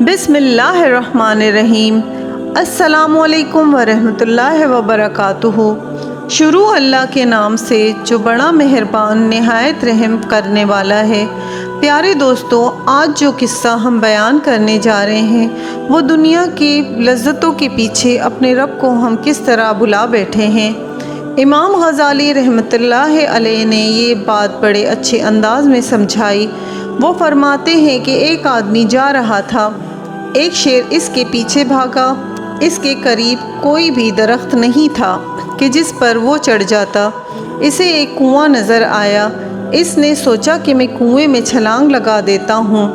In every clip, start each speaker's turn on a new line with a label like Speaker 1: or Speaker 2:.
Speaker 1: بسم اللہ الرحمن الرحیم۔ السلام علیکم ورحمۃ اللہ وبرکاتہ۔ شروع اللہ کے نام سے جو بڑا مہربان نہایت رحم کرنے والا ہے۔ پیارے دوستو، آج جو قصہ ہم بیان کرنے جا رہے ہیں وہ دنیا کی لذتوں کے پیچھے اپنے رب کو ہم کس طرح بلا بیٹھے ہیں۔ امام غزالی رحمۃ اللہ علیہ نے یہ بات بڑے اچھے انداز میں سمجھائی۔ وہ فرماتے ہیں کہ ایک آدمی جا رہا تھا، ایک شیر اس کے پیچھے بھاگا۔ اس کے قریب کوئی بھی درخت نہیں تھا کہ جس پر وہ چڑھ جاتا۔ اسے ایک کنواں نظر آیا۔ اس نے سوچا کہ میں کنویں میں چھلانگ لگا دیتا ہوں،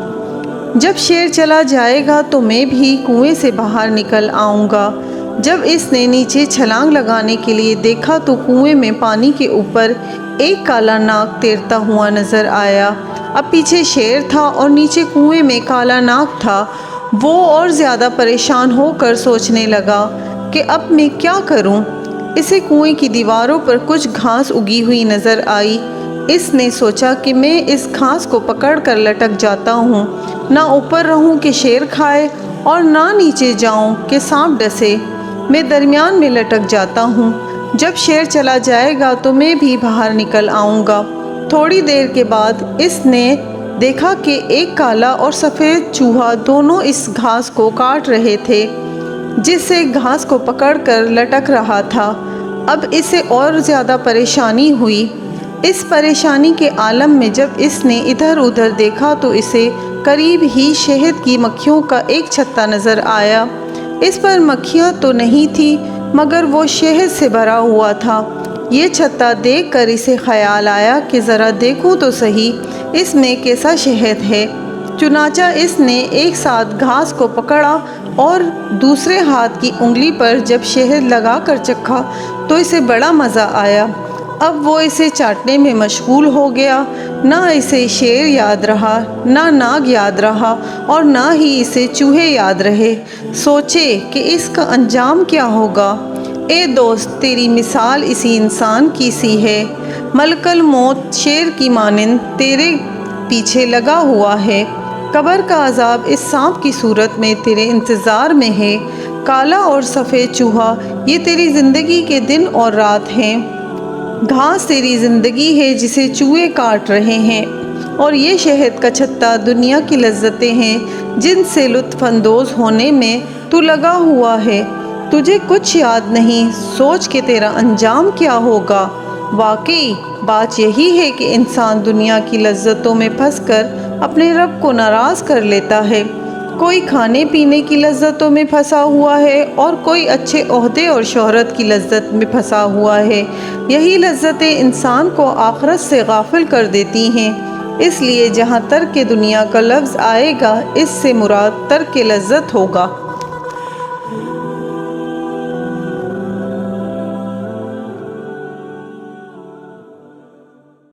Speaker 1: جب شیر چلا جائے گا تو میں بھی کنویں سے باہر نکل آؤں گا۔ جب اس نے نیچے چھلانگ لگانے کے لیے دیکھا تو کنویں میں پانی کے اوپر ایک کالا ناگ تیرتا ہوا نظر آیا۔ اب پیچھے شیر تھا اور نیچے کنویں میں کالا ناگ تھا۔ وہ اور زیادہ پریشان ہو کر سوچنے لگا کہ اب میں کیا کروں۔ اسے کنویں کی دیواروں پر کچھ گھاس اگی ہوئی نظر آئی۔ اس نے سوچا کہ میں اس گھاس کو پکڑ کر لٹک جاتا ہوں، نہ اوپر رہوں کہ شیر کھائے اور نہ نیچے جاؤں کہ سانپ ڈسے۔ میں درمیان میں لٹک جاتا ہوں، جب شیر چلا جائے گا تو میں بھی باہر نکل آؤں گا۔ تھوڑی دیر کے بعد اس نے دیکھا کہ ایک کالا اور سفید چوہا دونوں اس گھاس کو کاٹ رہے تھے، جس سے گھاس کو پکڑ کر لٹک رہا تھا۔ اب اسے اور زیادہ پریشانی ہوئی۔ اس پریشانی کے عالم میں جب اس نے ادھر ادھر دیکھا تو اسے قریب ہی شہد کی مکھیوں کا ایک چھتا نظر آیا۔ اس پر مکھیاں تو نہیں تھی مگر وہ شہد سے بھرا ہوا تھا۔ یہ چھتا دیکھ کر اسے خیال آیا کہ ذرا دیکھوں تو صحیح اس میں کیسا شہد ہے۔ چنانچہ اس نے ایک ساتھ گھاس کو پکڑا اور دوسرے ہاتھ کی انگلی پر جب شہد لگا کر چکھا تو اسے بڑا مزہ آیا۔ اب وہ اسے چاٹنے میں مشغول ہو گیا۔ نہ اسے شیر یاد رہا، نہ ناگ یاد رہا اور نہ ہی اسے چوہے یاد رہے۔ سوچے کہ اس کا انجام کیا ہوگا۔ اے دوست، تیری مثال اسی انسان کی سی ہے۔ ملک الموت شیر کی مانند تیرے پیچھے لگا ہوا ہے۔ قبر کا عذاب اس سانپ کی صورت میں تیرے انتظار میں ہے۔ کالا اور سفید چوہا یہ تیری زندگی کے دن اور رات ہیں۔ گھاس تیری زندگی ہے جسے چوہے کاٹ رہے ہیں، اور یہ شہد کا چھتا دنیا کی لذتیں ہیں جن سے لطف اندوز ہونے میں تو لگا ہوا ہے۔ تجھے کچھ یاد نہیں، سوچ کہ تیرا انجام کیا ہوگا۔ واقعی بات یہی ہے کہ انسان دنیا کی لذتوں میں پھنس کر اپنے رب کو ناراض کر لیتا ہے۔ کوئی کھانے پینے کی لذتوں میں پھنسا ہوا ہے اور کوئی اچھے عہدے اور شہرت کی لذت میں پھنسا ہوا ہے۔ یہی لذتیں انسان کو آخرت سے غافل کر دیتی ہیں۔ اس لیے جہاں ترک دنیا کا لفظ آئے گا اس سے مراد ترک لذت ہوگا۔